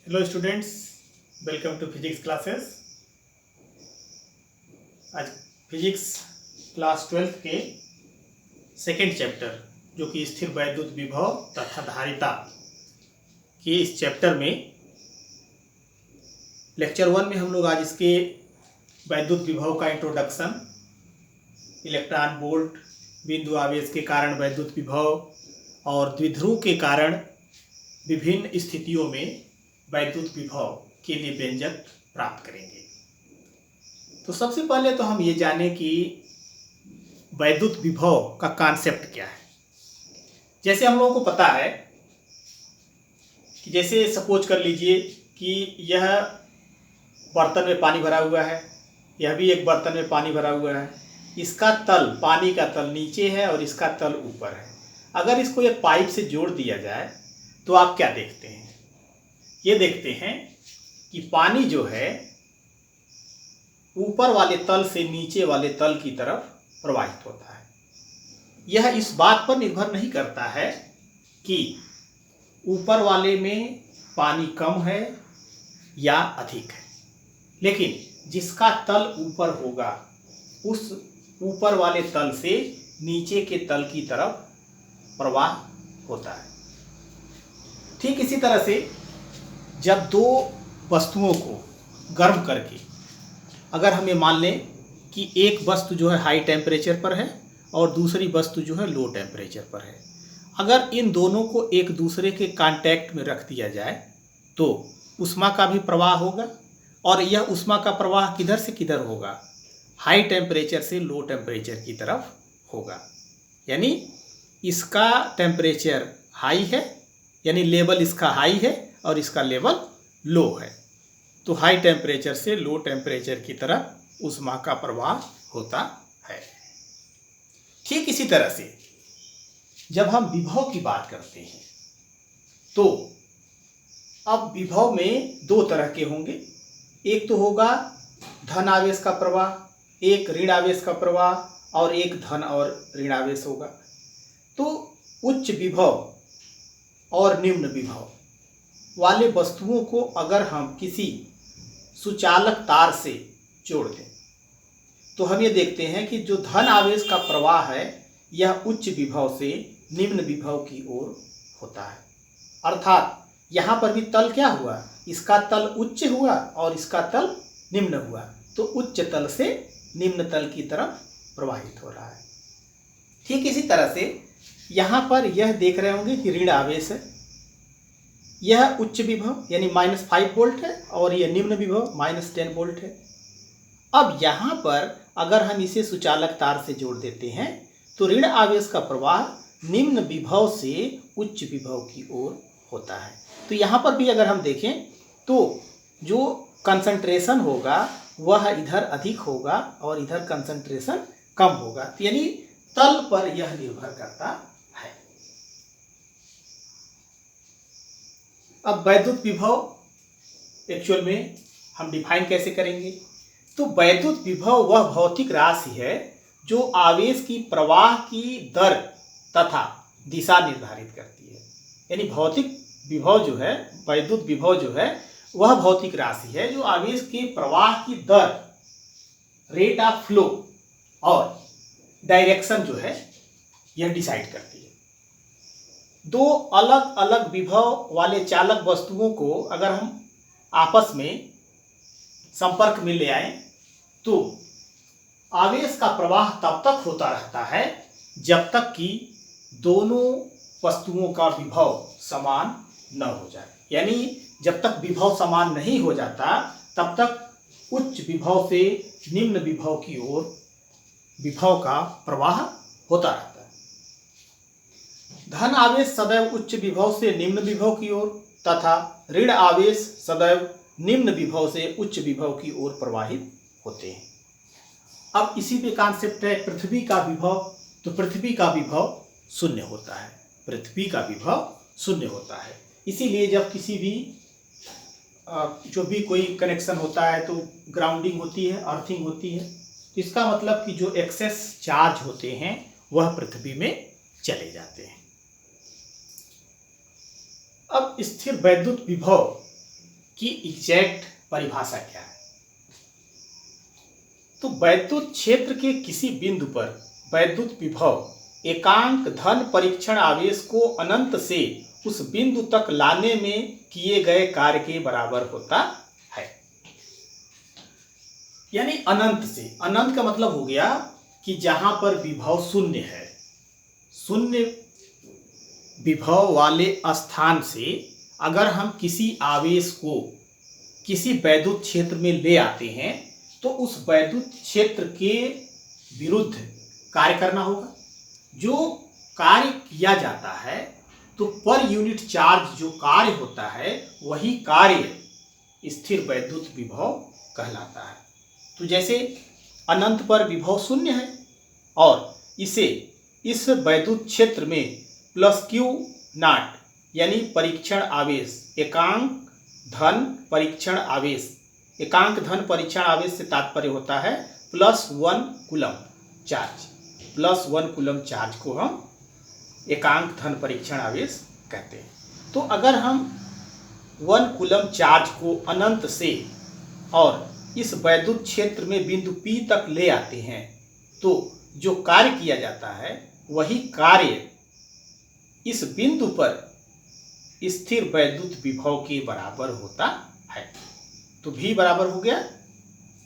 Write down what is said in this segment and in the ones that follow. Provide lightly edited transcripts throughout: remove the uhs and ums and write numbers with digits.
Hello students, welcome to physics classes. आज physics class 12 के second chapter जो कि स्थिर वैद्युत विभव तथा धारिता के इस चैप्टर में लेक्चर 1 में हम लोग आज इसके वैद्युत विभव का इंट्रोडक्शन, इलेक्ट्रॉन वोल्ट, बिंदु आवेश के कारण वैद्युत विभव और द्विध्रुव के कारण विभिन्न स्थितियों में वैद्युत विभव के लिए व्यंजक प्राप्त करेंगे। तो सबसे पहले तो हम ये जानें कि वैद्युत विभव का कॉन्सेप्ट क्या है। जैसे हम लोगों को पता है कि जैसे सपोज कर लीजिए कि यह बर्तन में पानी भरा हुआ है, यह भी एक बर्तन में पानी भरा हुआ है। इसका तल, पानी का तल नीचे है और इसका तल ऊपर है। अगर इसको एक पाइप से जोड़ दिया जाए तो आप क्या देखते हैं? ये देखते हैं कि पानी जो है ऊपर वाले तल से नीचे वाले तल की तरफ प्रवाहित होता है। यह इस बात पर निर्भर नहीं करता है कि ऊपर वाले में पानी कम है या अधिक है, लेकिन जिसका तल ऊपर होगा उस ऊपर वाले तल से नीचे के तल की तरफ प्रवाह होता है। ठीक इसी तरह से जब दो वस्तुओं को गर्म करके अगर हम ये मान लें कि एक वस्तु जो है हाई टेम्परेचर पर है और दूसरी वस्तु जो है लो टेम्परेचर पर है, अगर इन दोनों को एक दूसरे के कांटेक्ट में रख दिया जाए तो ऊष्मा का भी प्रवाह होगा। और यह ऊष्मा का प्रवाह किधर से किधर होगा? हाई टेम्परेचर से लो टेम्परेचर की तरफ होगा। यानी इसका टेम्परेचर हाई है, यानी लेवल इसका हाई है और इसका लेवल लो है, तो हाई टेम्परेचर से लो टेम्परेचर की तरफ ऊष्मा का प्रवाह होता है। ठीक इसी तरह से जब हम विभव की बात करते हैं तो अब विभव में दो तरह के होंगे। एक तो होगा धन आवेश का प्रवाह, एक ऋण आवेश का प्रवाह और एक धन और ऋण आवेश होगा। तो उच्च विभव और निम्न विभव वाले वस्तुओं को अगर हम किसी सुचालक तार से जोड़ दें तो हम ये देखते हैं कि जो धन आवेश का प्रवाह है यह उच्च विभव से निम्न विभव की ओर होता है। अर्थात यहाँ पर भी तल क्या हुआ? इसका तल उच्च हुआ और इसका तल निम्न हुआ, तो उच्च तल से निम्न तल की तरफ प्रवाहित हो रहा है। ठीक इसी तरह से यहाँ पर यह देख रहे होंगे कि ऋण आवेश है, यह उच्च विभव यानी -5 वोल्ट है और यह निम्न विभव -10 वोल्ट है। अब यहाँ पर अगर हम इसे सुचालक तार से जोड़ देते हैं तो ऋण आवेश का प्रवाह निम्न विभव से उच्च विभव की ओर होता है। तो यहाँ पर भी अगर हम देखें तो जो कंसंट्रेशन होगा वह इधर अधिक होगा और इधर कंसंट्रेशन कम होगा, यानी तल पर यह निर्भर करता है। अब वैद्युत विभव एक्चुअल में हम डिफाइन कैसे करेंगे? तो वैद्युत विभव वह भौतिक राशि है जो आवेश की प्रवाह की दर तथा दिशा निर्धारित करती है। यानी भौतिक विभव जो है, वैद्युत विभव जो है वह भौतिक राशि है जो आवेश के प्रवाह की दर, रेट ऑफ फ्लो और डायरेक्शन जो है यह डिसाइड करती है। दो अलग अलग विभव वाले चालक वस्तुओं को अगर हम आपस में संपर्क में ले आए तो आवेश का प्रवाह तब तक होता रहता है जब तक कि दोनों वस्तुओं का विभव समान न हो जाए। यानी जब तक विभव समान नहीं हो जाता तब तक उच्च विभव से निम्न विभव की ओर विभव का प्रवाह होता रहता है। धन आवेश सदैव उच्च विभव से निम्न विभव की ओर तथा ऋण आवेश सदैव निम्न विभव से उच्च विभव की ओर प्रवाहित होते हैं। अब इसी पे कॉन्सेप्ट है पृथ्वी का विभव। तो पृथ्वी का विभव शून्य होता है, पृथ्वी का विभव शून्य होता है। इसीलिए जब किसी भी जो भी कोई कनेक्शन होता है तो ग्राउंडिंग होती है, अर्थिंग होती है। तो इसका मतलब कि जो एक्सेस चार्ज होते हैं वह पृथ्वी में चले जाते हैं। अब स्थिर वैद्युत विभव कि एग्जैक्ट परिभाषा क्या है। तो वैद्युत क्षेत्र के किसी बिंदु पर वैद्युत विभव एकांक धन परीक्षण आवेश को अनंत से उस बिंदु तक लाने में किए गए कार्य के बराबर होता है। यानी अनंत से, अनंत का मतलब हो गया कि जहां पर विभव शून्य है, शून्य विभव वाले स्थान से अगर हम किसी आवेश को किसी वैद्युत क्षेत्र में ले आते हैं तो उस वैद्युत क्षेत्र के विरुद्ध कार्य करना होगा। जो कार्य किया जाता है तो पर यूनिट चार्ज जो कार्य होता है वही कार्य स्थिर वैद्युत विभव कहलाता है। तो जैसे अनंत पर विभव शून्य है और इसे इस वैद्युत क्षेत्र में प्लस क्यू नॉट यानी परीक्षण आवेश एकांक धन परीक्षण आवेश, एकांक धन परीक्षण आवेश से तात्पर्य होता है +1 कूलम चार्ज, +1 कूलम चार्ज को हम एकांक धन परीक्षण आवेश कहते हैं। तो अगर हम 1 कूलम चार्ज को अनंत से और इस वैद्युत क्षेत्र में बिंदु P तक ले आते हैं तो जो कार्य किया जाता है वही कार्य इस बिंदु पर स्थिर वैद्युत विभव के बराबर होता है। तो V बराबर हो गया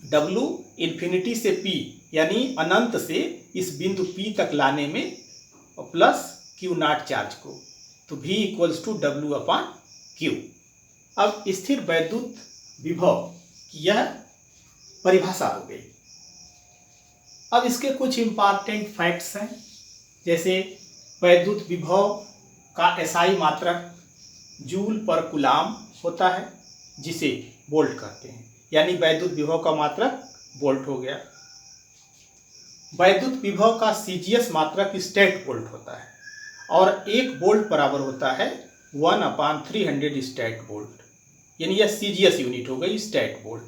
W इन्फिनिटी से P यानी अनंत से इस बिंदु P तक लाने में प्लस क्यू नॉट चार्ज को, तो V इक्वल्स टू W/Q। अब स्थिर वैद्युत विभव की यह परिभाषा हो गई। अब इसके कुछ इंपॉर्टेंट फैक्ट्स हैं, जैसे वैद्युत विभव का SI मात्रक जूल पर कूलाम होता है जिसे वोल्ट कहते हैं, यानी वैद्युत विभव का मात्रक वोल्ट हो गया। वैद्युत विभव का CGS मात्रक स्टेट वोल्ट होता है और 1 वोल्ट बराबर होता है 1/300 स्टेट वोल्ट, यानी यह CGS यूनिट हो गई स्टेट वोल्ट।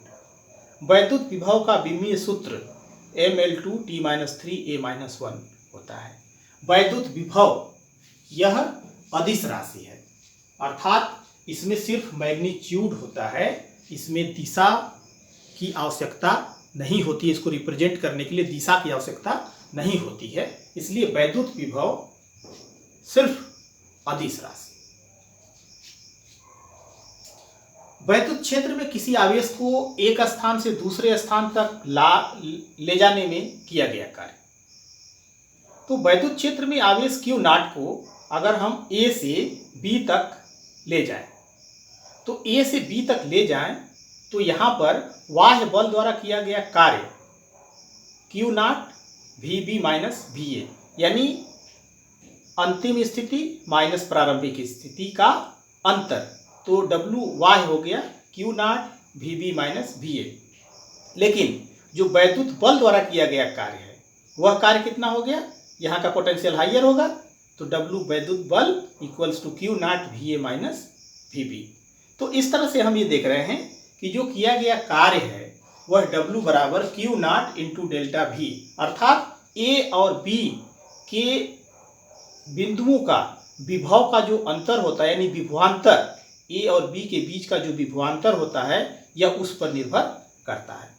वैद्युत विभव का विमीय सूत्र mL2T-3A-1 होता है। वैद्युत विभव यह अदिश राशि है, अर्थात इसमें सिर्फ मैग्नीट्यूड होता है, इसमें दिशा की आवश्यकता नहीं होती है, इसको रिप्रेजेंट करने के लिए दिशा की आवश्यकता नहीं होती है, इसलिए वैद्युत विभव सिर्फ अदिश राशि। वैद्युत क्षेत्र में किसी आवेश को एक स्थान से दूसरे स्थान तक ले जाने में किया गया कार्य। तो वैद्युत क्षेत्र में आवेश Q नॉट को अगर हम A से B तक ले जाएं, तो A से B तक ले जाएं तो यहाँ पर बाह्य बल द्वारा किया गया कार्य Q not VB minus VA, यानी अंतिम स्थिति माइनस प्रारंभिक स्थिति का अंतर, तो W बाह्य हो गया Q not VB minus VA। लेकिन जो वैद्युत बल द्वारा किया गया कार्य है वह कार्य कितना हो गया, यहाँ का पोटेंशियल हाइयर होगा, तो W वैद्युत बल equals to Q naught VA minus VB। तो इस तरह से हम ये देख रहे हैं कि जो किया गया कार्य है वह W बराबर Q not into delta V, अर्थात A और B के बिंदुओं का विभव का जो अंतर होता है, यानी विभवांतर A और B के बीच का जो विभवांतर होता है यह उस पर निर्भर करता है।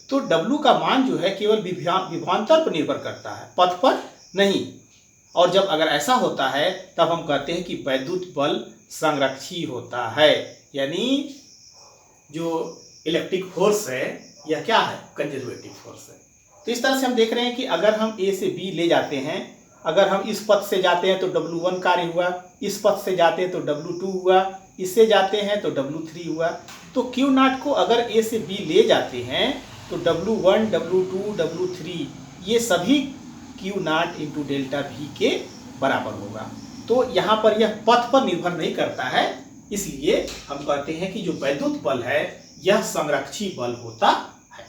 तो W का मान जो है केवल विभवांतर पर निर्भर करता है, पथ पर नहीं। और जब अगर ऐसा होता है तब हम कहते हैं कि वैद्युत बल संरक्षी होता है, यानी जो इलेक्ट्रिक फोर्स है यह क्या है, कंजर्वेटिव फोर्स है। तो इस तरह से हम देख रहे हैं कि अगर हम A से B ले जाते हैं, अगर हम इस पथ से जाते हैं तो W1 कार्य हुआ, इस पथ से जाते हैं तो W2 हुआ, इससे जाते हैं तो W3 हुआ। तो Q नॉट को अगर A से B ले जाते हैं तो W1, W2, W3 ये सभी Q not into delta V के बराबर होगा। तो यहाँ पर यह पथ पर निर्भर नहीं करता है, इसलिए हम कहते हैं कि जो वैद्युत बल है यह संरक्षी बल होता है।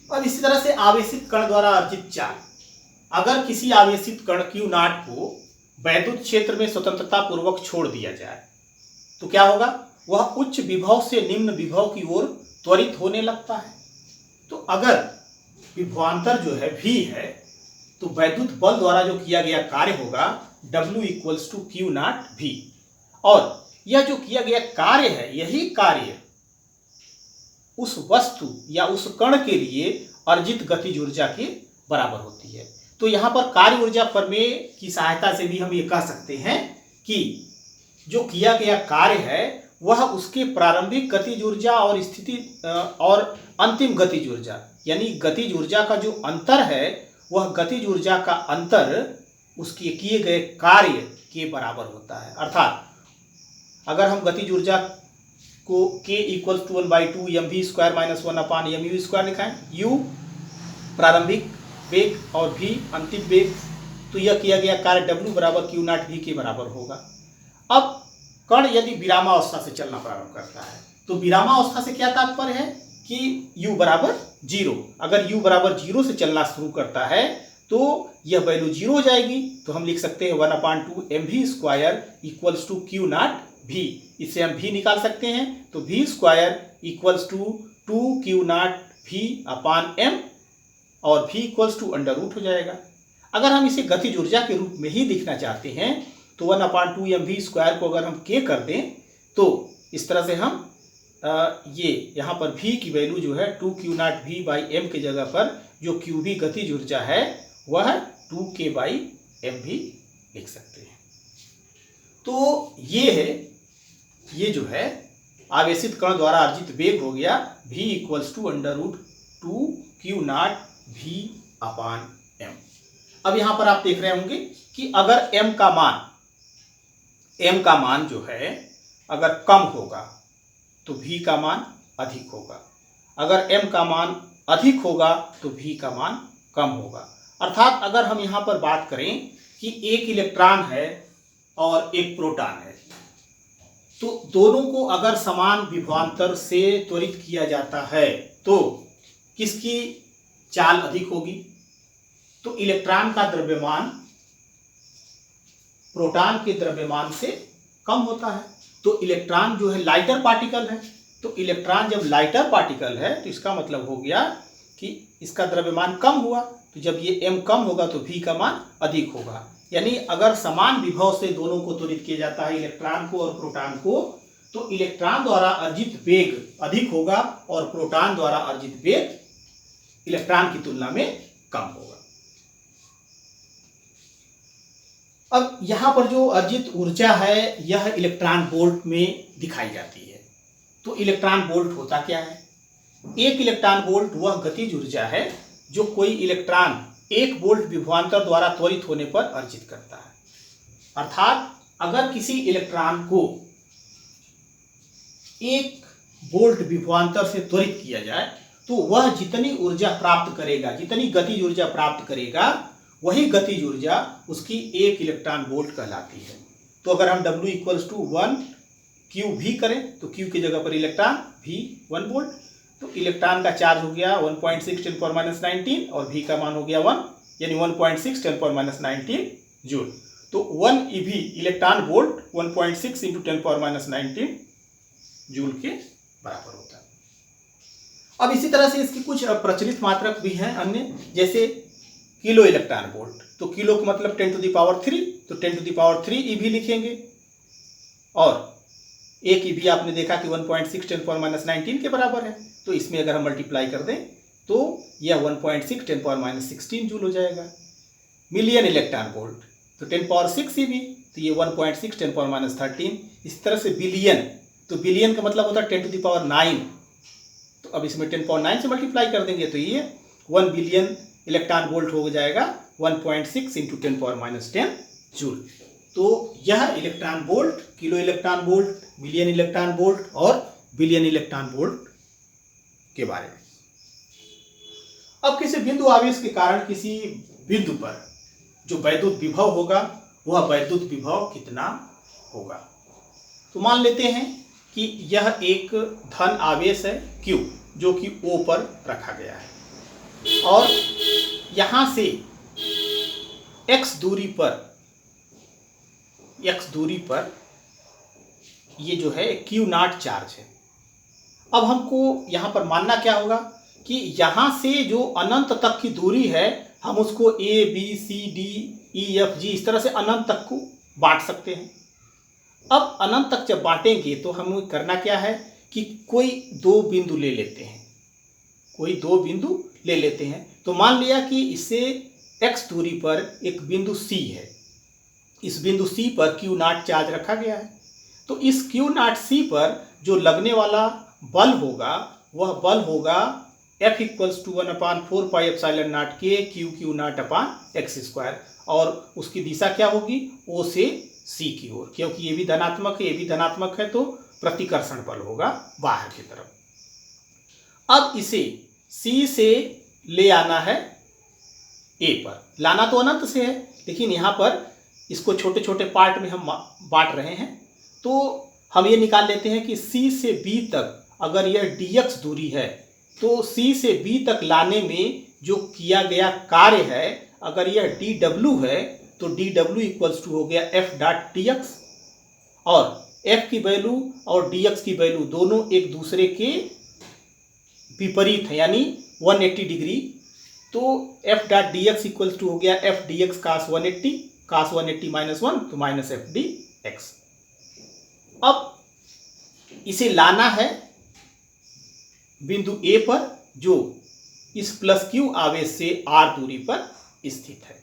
और इसी तरह से आवेशित कण द्वारा अर्जित चाल, अगर किसी आवेशित कण Q नॉट को वैद्युत क्षेत्र में स्वतंत्रता पूर्वक छोड़ दिया जाए तो क्या होगा, वह उच्च विभव से निम्न विभव की ओर त्वरित होने लगता है। तो अगर विभवांतर जो है V है तो वैद्युत बल द्वारा जो किया गया कार्य होगा W equals to Q naught V, और यह जो किया गया कार्य है, यही कार्य उस वस्तु या उस कण के लिए अर्जित गतिज ऊर्जा के बराबर होती है। तो यहाँ पर कार्य ऊर्जा प्रमेय की सहायता से भी हम ये कह सकते हैं कि जो किया गया कार्य है वह उसके प्रारंभिक गतिज ऊर्जा और स्थिति और अंतिम गतिज ऊर्जा, यानी गतिज ऊर्जा का जो अंतर है वह गतिज ऊर्जा का अंतर उसके किए गए कार्य के बराबर होता है। अर्थात अगर हम गतिज ऊर्जा को k = 1/2 mv² - 1/mu² लिखाएं, u प्रारंभिक वेग और v अंतिम वेग, तो यह किया गया कार्य w = q0v के बराबर होगा। अब कण यदि विरामावस्था से चलना प्रारंभ करता है तो विरामावस्था से क्या तात्पर्य है कि u = 0। अगर u = 0 से चलना शुरू करता है तो यह वैल्यू 0 हो जाएगी। तो हम लिख सकते हैं 1/2 mv² = q0v। इससे हम v निकाल सकते हैं, तो v² = 2q0v/m और v √ हो जाएगा। अगर हम इसे गतिज ऊर्जा के रूप में ही लिखना चाहते हैं तो 1/2 mv² को अगर हम k कर दें तो इस तरह से हम ये यहाँ पर v की वैल्यू जो है 2q0v/m के जगह पर जो qv गतिज ऊर्जा है वह 2k/mv लिख सकते हैं। तो ये जो है आवेशित कण द्वारा अर्जित वेग हो गया v = √2q0v/m। अब यहाँ पर आप देख रहे होंगे कि अगर m का मान जो है अगर कम होगा तो v का मान अधिक होगा, अगर m का मान अधिक होगा तो v का मान कम होगा। अर्थात अगर हम यहाँ पर बात करें कि एक इलेक्ट्रॉन है और एक प्रोटॉन है, तो दोनों को अगर समान विभवांतर से त्वरित किया जाता है तो किसकी चाल अधिक होगी? तो इलेक्ट्रॉन का द्रव्यमान प्रोटॉन के द्रव्यमान से कम होता है। तो इलेक्ट्रॉन जो है लाइटर पार्टिकल है, तो इलेक्ट्रॉन जब लाइटर पार्टिकल है तो इसका मतलब हो गया कि इसका द्रव्यमान कम हुआ। तो जब ये m कम होगा तो v का मान अधिक होगा। यानी अगर समान विभव से दोनों को त्वरित किया जाता है, इलेक्ट्रॉन को और प्रोटॉन को, तो इलेक्ट्रॉन द्वारा अर्जित वेग अधिक होगा और प्रोटॉन द्वारा अर्जित वेग इलेक्ट्रॉन की तुलना में कम होगा। अब यहाँ पर जो अर्जित ऊर्जा है यह इलेक्ट्रॉन वोल्ट में दिखाई जाती है। तो इलेक्ट्रॉन वोल्ट होता क्या है? एक इलेक्ट्रॉन वोल्ट वह गतिज ऊर्जा है जो कोई इलेक्ट्रॉन 1 वोल्ट विभवांतर द्वारा त्वरित होने पर अर्जित करता है। अर्थात अगर किसी इलेक्ट्रॉन को 1 वोल्ट विभवांतर से त्वरित किया जाए तो वह जितनी ऊर्जा प्राप्त करेगा, जितनी गतिज ऊर्जा प्राप्त करेगा, वही गतिज ऊर्जा उसकी 1 इलेक्ट्रॉन वोल्ट कहलाती है। तो अगर हम W = 1 QV करें तो Q की जगह पर इलेक्ट्रॉन, V 1 वोल्ट, तो इलेक्ट्रॉन का चार्ज हो गया 1.6 × 10⁻⁹ और V का मान हो गया 1, यानी 1.6 × 10⁻⁹ जूल। तो 1 eV इलेक्ट्रॉन वोल्ट 1.6 × 10⁻⁹ जूल के बराबर होता है। अब इसी तरह से इसकी कुछ प्रचलित मात्रक भी हैं अन्य, जैसे किलो इलेक्ट्रॉन वोल्ट। तो किलो का मतलब 10⁻3, तो 10⁻3 eV लिखेंगे और 1 eV आपने देखा कि 1.6 × 10⁻⁹ के बराबर है। तो इसमें अगर हम मल्टीप्लाई कर दें तो यह 1.6 × 10⁻16 जूल हो जाएगा। मिलियन इलेक्ट्रॉन वोल्ट तो 10⁻6 eV, तो ये 1.6 × 10⁻13। इस तरह से बिलियन, तो बिलियन का मतलब होता है 10⁹, तो अब इसमें 10⁹ से मल्टीप्लाई कर देंगे तो ये 1 बिलियन इलेक्ट्रॉन वोल्ट हो जाएगा 1.6 × 10⁻10 जूल। तो यह electron volt, kilo electron volt, million electron volt और बिलियन इलेक्ट्रॉन वोल्ट के बारे में। अब किसी बिंदु आवेश के कारण किसी बिंदु पर जो वैद्युत विभव होगा वह वैद्युत विभव कितना होगा? तो मान लेते हैं कि यह एक धन आवेश है Q जो कि O पर रखा गया है और यहां से x दूरी पर ये जो है Q0 चार्ज है। अब हमको यहाँ पर मानना क्या होगा कि यहाँ से जो अनंत तक की दूरी है हम उसको A B C D E F G इस तरह से अनंत तक को बांट सकते हैं। अब अनंत तक जब बांटेंगे तो हमें करना क्या है कि कोई दो बिंदु ले लेते हैं, कोई दो बिंदु ले लेते हैं। तो मान लिया कि इससे x दूरी पर एक बिंदु C है, इस बिंदु C पर Q नॉट चार्ज रखा गया है। तो इस Q नॉट C पर जो लगने वाला बल होगा वह बल होगा F equals to 1/4 pi epsilon naught K Q naught upon x square, और उसकी दिशा क्या होगी, O से C की ओर, क्योंकि ये भी धनात्मक है ये भी धनात्मक है, तो प्रतिकर्षण बल होगा बाहर की तरफ। अब इसे C से ले आना है A पर, लाना तो अनंत से है, लेकिन यहाँ पर इसको छोटे छोटे पार्ट में हम बांट रहे हैं। तो हम ये निकाल लेते हैं कि C से B तक अगर यह dx दूरी है तो C से B तक लाने में जो किया गया कार्य है, अगर यह dw है तो dw इक्वल्स टू हो गया f डॉट dx, और f की वैल्यू और dx की वैल्यू दोनों एक दूसरे के विपरीत है, यानी 180 डिग्री। तो f dot dx equals to हो गया f dx cos 180, cos 180 minus 1 तो माइनस f dx। अब इसे लाना है बिंदु A पर जो इस प्लस Q आवेश से r दूरी पर स्थित है।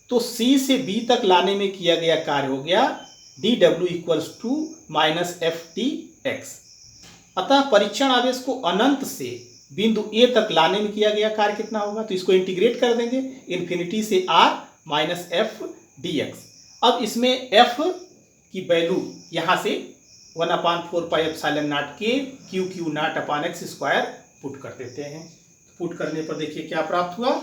तो C से B तक लाने में किया गया कार्य हो गया dw equals to minus F dx। अतः परीक्षण आवेश को अनंत से बिंदु A तक लाने में किया गया कार्य कितना होगा, तो इसको इंटीग्रेट कर देंगे इन्फिनिटी से r माइनस एफ dx। अब इसमें f की वैल्यू यहाँ से 1/4 pi epsilon naught K Q naught upon x square put कर देते हैं। पुट करने पर देखिए क्या प्राप्त हुआ,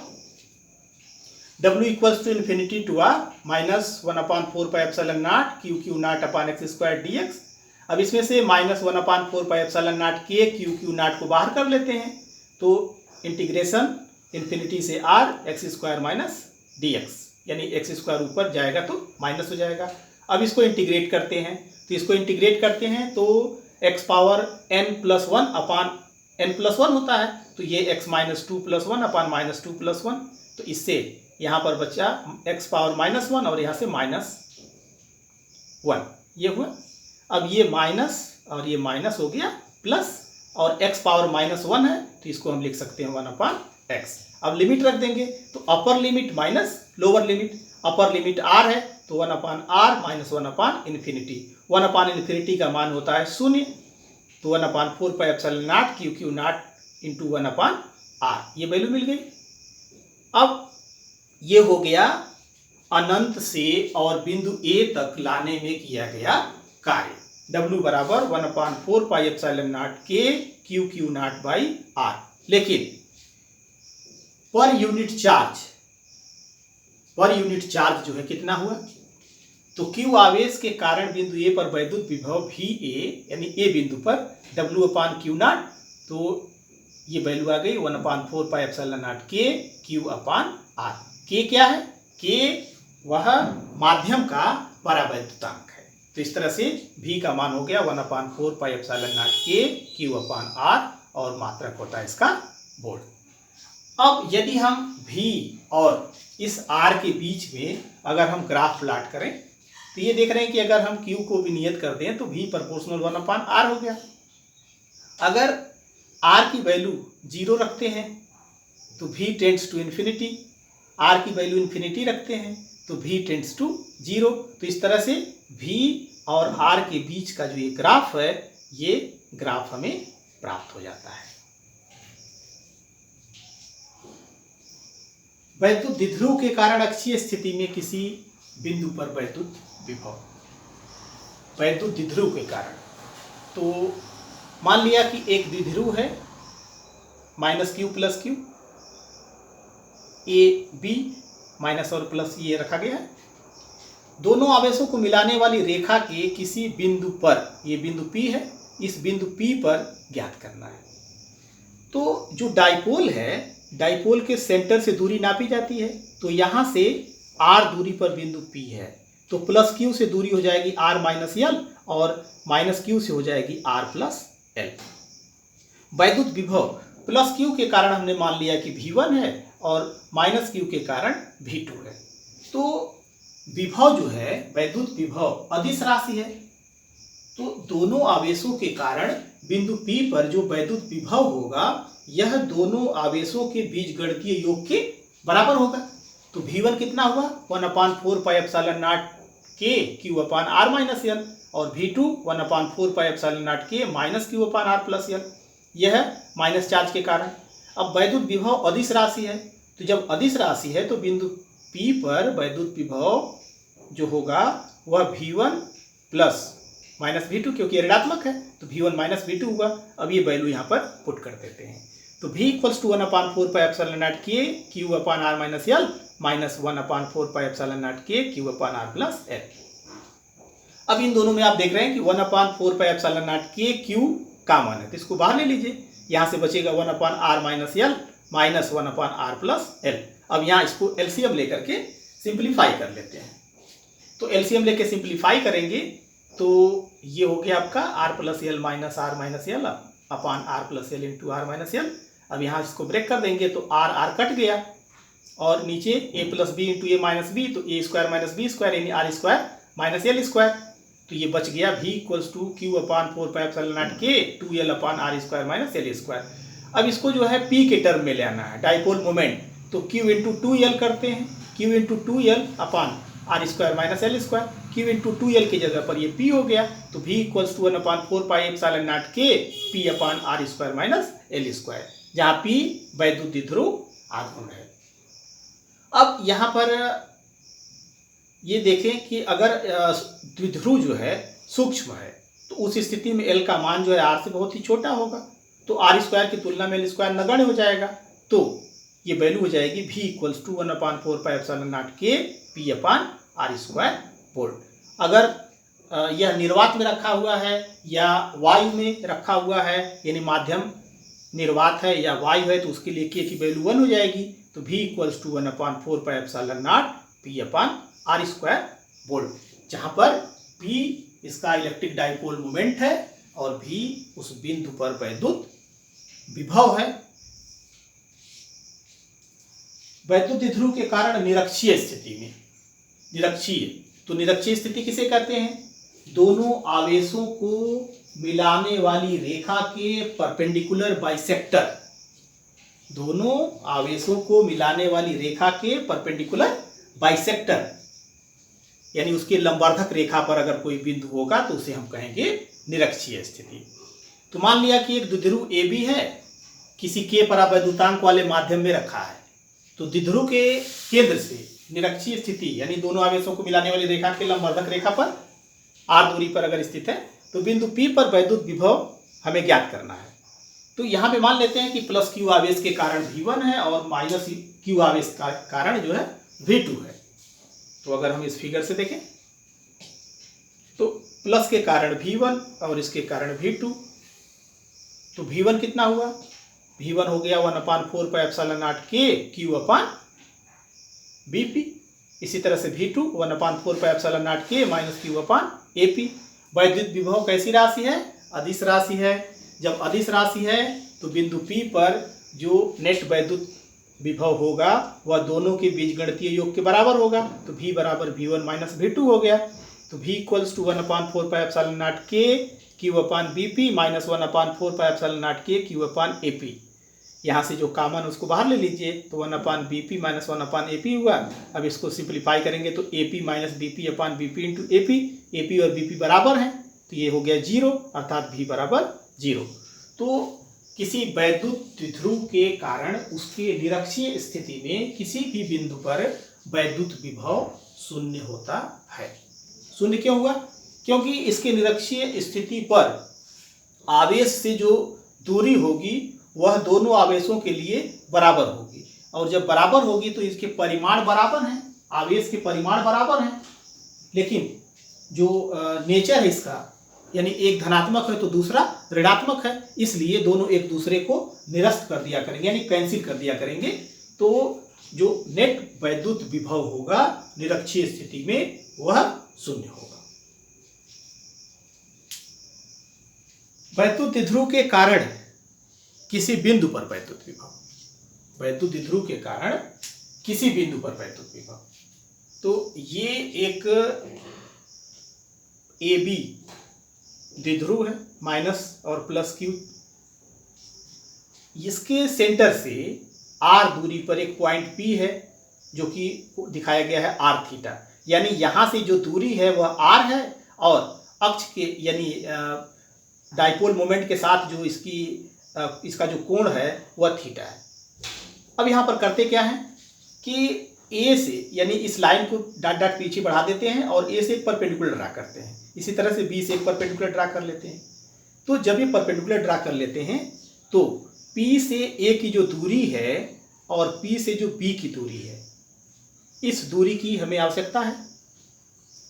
w equals to infinity to r minus 1/4 pi epsilon naught Q naught upon x square dx। अब इसमें से minus 1/4 pi epsilon naught K Q naught को बाहर कर लेते हैं, तो इंटीग्रेशन इन्फिनिटी से r x square minus dx, यानी एक्स स्क्वायर ऊपर जाएगा तो माइनस हो जाएगा। अब इसको इंटीग्रेट करते हैं, तो इसको इंटीग्रेट करते हैं तो x पावर n+1 अपान n+1 होता है, तो ये x माइनस 2+1 अपान माइनस 2+1, तो इससे यहाँ पर बचा x पावर -1 और यहाँ से -1, ये हुआ। अब ये माइनस और ये माइनस हो गया प्लस, और x पावर -1 है तो इसको हम लिख सकते हैं 1/x। अब लिमिट रख देंगे तो upper limit minus lower limit, upper limit r है तो 1/r माइनस 1/इन्फिनिटी, 1/इन्फिनिटी का मान होता है 0, तो 1/4 pi epsilon naught Q not into 1/r, ये वैल्यू मिल गई। अब ये हो गया अनंत से और बिंदु A तक लाने में किया गया कार्य, W बराबर 1/4 pi epsilon naught K Q not by r। लेकिन पर यूनिट चार्ज जो है कितना हुआ, तो Q आवेश के कारण बिंदु A पर वैद्युत विभव VA यानी A बिंदु पर W/Q नॉट, तो ये वैल्यू आ गई 1/4 pi epsilon naught K Q/r। K क्या है, K वह माध्यम का परावैद्युतांक है, तो इस तरह से V का मान हो गया 1/4 pi epsilon naught K Q/r, और मात्रक होता है इसका वोल्ट। अब यदि हम V और इस R के बीच में अगर हम ग्राफ प्लॉट करें तो ये देख रहे हैं कि अगर हम Q को भी नियत कर दें तो V प्रोपोर्शनल 1/r हो गया। अगर R की वैल्यू 0 रखते हैं तो V tends to infinity, R की वैल्यू इन्फिनिटी रखते हैं तो V टेंड्स टू 0। तो इस तरह से V और R के बीच का जो ये ग्राफ है, ये ग्राफ हमें प्राप्त हो जाता है। वैद्युत द्विध्रुव के कारण अक्षीय स्थिति में किसी बिंदु पर वैद्युत विभव, वैद्युत द्विध्रुव के कारण, तो मान लिया कि एक द्विध्रुव है -q + q, a b minus और प्लस ये रखा गया है। दोनों आवेशों को मिलाने वाली रेखा के किसी बिंदु पर, ये बिंदु P है, इस बिंदु P पर ज्ञात करना है। तो जो डाइपोल है, डाइपोल के सेंटर से दूरी नापी जाती है, तो यहाँ से r दूरी पर बिंदु P है, तो प्लस q से दूरी हो जाएगी r माइनस l, और माइनस q से हो जाएगी r प्लस l। वैद्युत विभव प्लस q के कारण हमने मान लिया कि V1 है और माइनस q के कारण V2 है। तो विभव जो है, वैद्युत विभव अदिश राशि है, तो दोनों आवेशों के कारण बिंदु P पर जो वैद्युत विभव होगा यह दोनों आवेशों के बीजगणितीय योग के बराबर होगा। तो V1 कितना हुआ 1/4 pi epsilon naught K Q upon R minus L और V2 1/4 pi epsilon naught K minus Q upon R plus L, यह माइनस चार्ज के कारण। अब वैद्युत विभव अदिश राशि है, तो जब अदिश राशि है तो बिंदु P पर वैद्युत विभव जो होगा वह V1 प्लस माइनस V2, क्योंकि ऋणात्मक है तो V1 माइनस V2 हुआ। अब ये वैल्यू यहाँ पर पुट कर देते हैं, तो V equals to 1/4 pi epsilon naught K Q upon R minus L minus 1/4 pi epsilon naught K Q upon R plus L। अब इन दोनों में आप देख रहे हैं कि 1/4 pi epsilon naught K Q common है, तो इसको बाहर ले लीजिए, यहाँ से बचेगा 1/R minus L minus 1/R plus L। अब यहाँ इसको एलसीएम लेकर के सिंप्लीफाई कर लेते हैं, तो एलसीएम लेके सिंप्लीफाई करेंगे तो ये हो गया आपका R plus L minus R minus L अपान R plus L into R minus L। अब यहाँ इसको ब्रेक कर देंगे तो R कट गया और नीचे A plus B into A minus B, तो A square minus B square यानी R square minus L square, तो ये बच गया V equals to Q upon 4 pi epsilon naught K 2L upon R square minus L square. अब इसको जो है P के टर्म में ले आना है, डाइपोल मोमेंट, तो Q इंटू 2L करते हैं, Q into 2L upon R square minus L square, Q into 2L की जगह पर ये P हो गया, तो V equals to 1/4 pi epsilon naught K P upon R square minus L square, जहाँ P वैद्युत द्विध्रुव आघूर्ण है। अब यहाँ पर ये देखें कि अगर द्विध्रुव जो है सूक्ष्म है तो उस स्थिति में L का मान जो है R से बहुत ही छोटा होगा, तो R स्क्वायर की तुलना में L स्क्वायर नगण्य हो जाएगा, तो ये वैल्यू हो जाएगी V equals to 1/4 pi epsilon naught K P upon R square volt. अगर यह निर्वात में रखा हुआ है या वायु में रखा हुआ है, यानी माध्यम निर्वात है या वायु है, तो उसके लिए K की वैल्यू 1 हो जाएगी, तो V equals to 1/4 pi epsilon naught P upon R square volt, जहाँ पर P इसका इलेक्ट्रिक डाइपोल मोमेंट है और V उस बिंदु पर वैद्युत विभव है। वैद्युत द्विध्रुव के कारण निरक्षीय स्थिति में, निरक्षीय, तो निरक्षीय स्थिति किसे कहते हैं? दोनों आवेशों को मिलाने वाली रेखा के परपेंडिकुलर बाइसेक्टर, दोनों आवेशों को मिलाने वाली रेखा के परपेंडिकुलर बाइसेक्टर, यानी उसके लंबवर्धक रेखा पर अगर कोई बिंदु होगा तो उसे हम कहेंगे निरक्षीय स्थिति। तो मान लिया कि एक द्विध्रुव AB है, किसी K परावैद्युतांक वाले माध्यम में रखा है, तो द्विध्रुव के केंद्र से निरक्षीय स्थिति यानी दोनों आवेशों को मिलाने वाली रेखा के लंबवर्धक रेखा पर R दूरी पर अगर स्थित है तो बिंदु P पर वैद्युत विभव हमें ज्ञात करना है। तो यहाँ पे मान लेते हैं कि प्लस Q आवेश के कारण V1 है और माइनस Q आवेश का कारण जो है V2 है। तो अगर हम इस फिगर से देखें तो प्लस के कारण V1 और इसके कारण V2, तो V1 कितना हुआ? V1 हो गया 1/4 pi epsilon naught K Q upon BP। इसी तरह से V2 1/4 pi epsilon naught K minus Q upon AP। वैद्युत विभव कैसी राशि है? अदिश राशि है। जब अदिश राशि है तो बिंदु P पर जो नेट वैद्युत विभव होगा वह दोनों के बीजगणितीय योग के बराबर होगा, तो V बराबर V1 माइनस V2 हो गया, तो V equals to 1/4 pi epsilon naught K Q upon BP minus 1/4 pi epsilon naught K Q upon AP। यहाँ से जो कॉमन उसको बाहर ले लीजिए, तो 1/BP माइनस 1/AP हुआ। अब इसको सिंप्लीफाई करेंगे तो AP माइनस BP अपान BP इंटू AP और BP बराबर हैं, तो ये हो गया 0, अर्थात V बराबर 0। तो किसी वैद्युत द्विध्रुव के कारण उसके निरक्षीय स्थिति में किसी भी बिंदु पर वैद्युत विभव शून्य होता है। शून्य क्यों हुआ? क्योंकि इसके निरक्षीय स्थिति पर आवेश से जो दूरी होगी वह दोनों आवेशों के लिए बराबर होगी, और जब बराबर होगी तो इसके परिमाण बराबर हैं, आवेश के परिमाण बराबर हैं, लेकिन जो नेचर है इसका, यानी एक धनात्मक है तो दूसरा ऋणात्मक है, इसलिए दोनों एक दूसरे को निरस्त कर दिया करेंगे, यानी कैंसिल कर दिया करेंगे। तो जो नेट वैद्युत विभव होगा निरक्षीय स्थिति में वह शून्य होगा। वैद्युत द्विध्रुव के कारण किसी बिंदु पर वैद्युत विभव, वैद्युत द्विध्रुव के कारण किसी बिंदु पर वैद्युत विभव, तो ये एक AB द्विध्रुव है, माइनस और प्लस Q। इसके सेंटर से R दूरी पर एक पॉइंट P है जो कि दिखाया गया है R थीटा, यानी यहाँ से जो दूरी है वह R है और अक्ष के यानी डाइपोल मोमेंट के साथ जो इसका जो कोण है वह थीटा है। अब यहाँ पर करते क्या है कि A से यानी इस लाइन को डॉट डॉट पीछे बढ़ा देते हैं और A से एक परपेंडिकुलर ड्रा करते हैं। इसी तरह से B से एक परपेंडिकुलर ड्रा कर लेते हैं। तो जब ये परपेंडिकुलर ड्रा कर लेते हैं तो P से A की जो दूरी है और P से जो B की दूरी है, इस दूरी की हमें आवश्यकता है।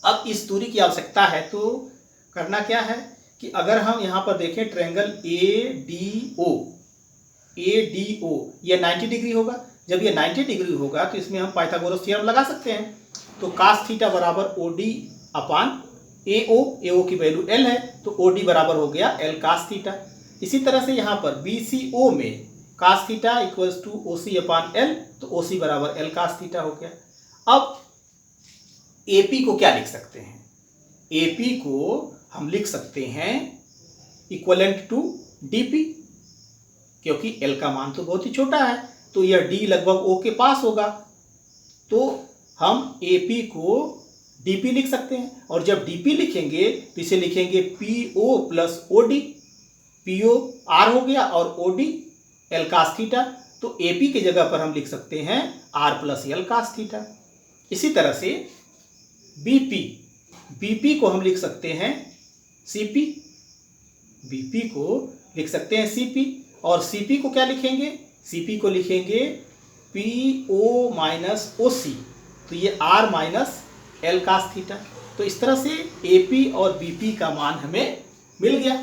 अब इस दूरी की आवश्यकता है तो करना क्या है कि अगर हम यहाँ पर देखें ट्रायंगल ADO ये 90 डिग्री होगा। जब ये 90 डिग्री होगा तो इसमें हम पाइथागोरस थ्योरम लगा सकते हैं। तो cos थीटा बराबर OD अपान AO की वैल्यू L है तो OD बराबर हो गया L cos थीटा। इसी तरह से यहाँ पर BCO में cos theta equals to OC upon L, तो OC बराबर L cos थीटा हो गया। अब AP को क्या लिख सकते हैं? AP को हम लिख सकते हैं इक्वलेंट टू DP, क्योंकि L का मान तो बहुत ही छोटा है तो यह D लगभग O के पास होगा, तो हम AP को DP लिख सकते हैं। और जब DP लिखेंगे तो इसे लिखेंगे PO plus OD। PO R हो गया और OD L cos थीटा, तो AP की जगह पर हम लिख सकते हैं R plus L cos theta. इसी तरह से BP को हम लिख सकते हैं CP, BP को लिख सकते हैं CP, और CP को क्या लिखेंगे? CP को लिखेंगे PO माइनस OC, तो ये R minus L cos theta. तो इस तरह से AP और BP का मान हमें मिल गया।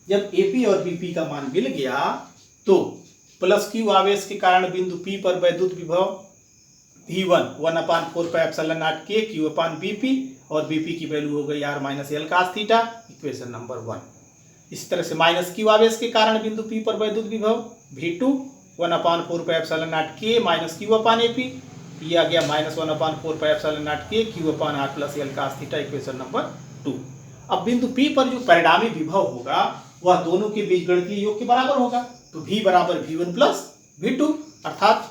जब AP और BP का मान मिल गया तो प्लस Q आवेश के कारण बिंदु P पर वैद्युत विभव V1 1/4πε0 K Q upon BP, और BP की वैल्यू हो गई R minus L cos theta, equation number 1। इस तरह से माइनस Q आवेश के कारण बिंदु P पर वैद्युत विभव V2 1/4πε0 K minus Q upon AP, ये आ गया minus 1/4πε0 K Q upon R plus L cos theta, equation number 2। अब बिंदु P पर जो परिणामी विभव होगा वह दोनों के बीच गणितीय योग के बराबर होगा, तो V बराबर V1 प्लस V2, अर्थात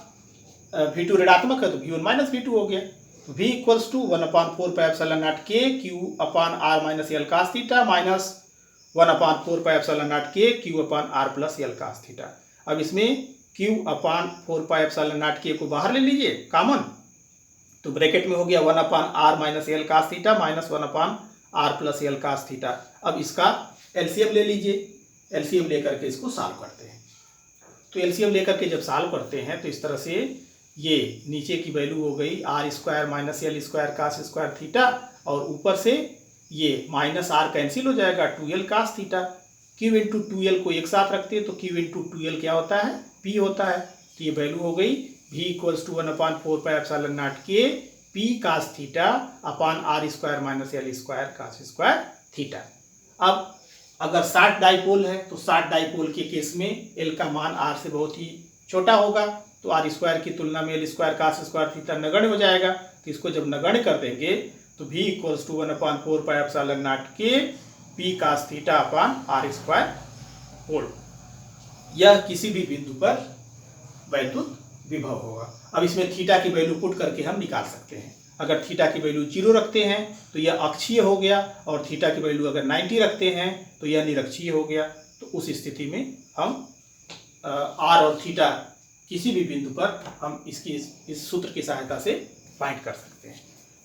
V2 ऋणात्मक है तो V1 माइनस V2 हो गया। तो V equals to 1/4πε0 K Q upon R minus L cos theta minus 1/4πε0 K Q upon R plus L cos theta. अब इसमें Q अपान 4πε0 K को बाहर ले लीजिए कॉमन, तो ब्रैकेट में हो गया 1/R minus L cos theta minus 1/R plus L cos theta. अब इसका एलसीएम ले लीजिए, एलसीएम लेकर के इसको सॉल्व करते हैं। तो एलसीएम लेकर के जब सॉल्व करते हैं तो इस तरह से ये नीचे की वैल्यू हो गई R square minus L square cos square theta, और ऊपर से ये माइनस R कैंसिल हो जाएगा 2L cos theta. Q into 2L को एक साथ रखते हैं तो Q इंटू 2L क्या होता है? P होता है। तो ये वैल्यू हो गई V equals to 1/4πε0 K P cos थीटा upon R square minus L square cos square theta. अब अगर शॉर्ट डाइपोल है तो शॉर्ट डाइपोल के केस में L का मान R से बहुत ही छोटा होगा, तो R स्क्वायर की तुलना में L square cos square theta नगण्य हो जाएगा। तो इसको जब नगण्य कर देंगे तो V equals to 1/4πε0 K P cos थीटा अपान R स्क्वायर होल। यह किसी भी बिंदु पर वैद्युत विभव होगा। अब इसमें थीटा की वैल्यू पुट करके हम निकाल सकते हैं। अगर थीटा की वैल्यू 0 रखते हैं तो यह अक्षीय हो गया, और थीटा की वैल्यू अगर 90 रखते हैं तो यह निरक्षीय हो गया। तो उस स्थिति में हम R और थीटा किसी भी बिंदु पर हम इस सूत्र की सहायता से फाइंड कर सकते हैं।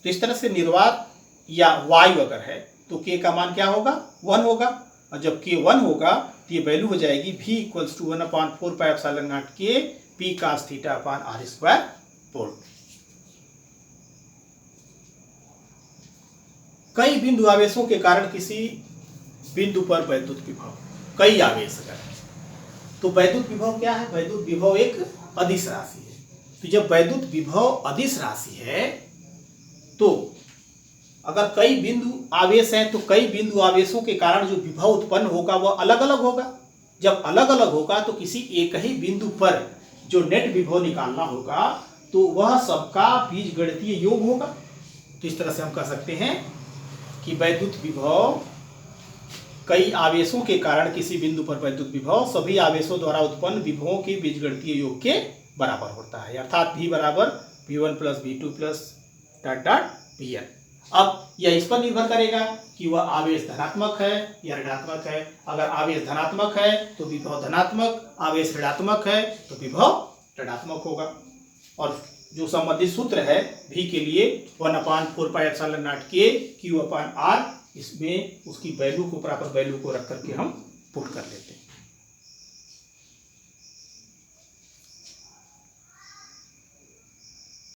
तो इस तरह से निर्वात या वायु अगर है तो K का मान क्या होगा? 1 होगा, और जब K 1 होगा तो ये वैल्यू हो जाएगी V equals to 1/4πε0 K P cos थीटा अपान R स्क्वायर होल। कई बिंदु आवेशों के कारण किसी बिंदु पर वैद्युत विभव, कई आवेश अगर है तो वैद्युत विभव क्या है? वैद्युत विभव एक अदिश राशि है। तो जब वैद्युत विभव अदिश राशि है तो अगर कई बिंदु आवेश हैं तो कई बिंदु आवेशों के कारण जो विभव उत्पन्न होगा वह अलग अलग होगा। जब अलग अलग होगा तो किसी एक ही बिंदु पर जो नेट विभव निकालना होगा तो वह सबका बीजगणितीय योग होगा। तो इस तरह से हम कह सकते हैं कि वैद्युत विभव कई आवेशों के कारण किसी बिंदु पर वैद्युत विभव सभी आवेशों द्वारा उत्पन्न विभवों के बीजगणितीय योग के बराबर होता है, अर्थात V बराबर V1 plus V2 plus dot dot Vn। अब यह इस पर निर्भर करेगा कि वह आवेश धनात्मक है या ऋणात्मक है। अगर आवेश धनात्मक है तो विभव धनात्मक, आवेश ऋणात्मक है तो विभव ऋणात्मक होगा। और जो संबंधित सूत्र है V के लिए 1/4πε0 K Q/R, इसमें उसकी वैल्यू को, प्रॉपर वैल्यू को रख करके हम पुट कर लेते हैं।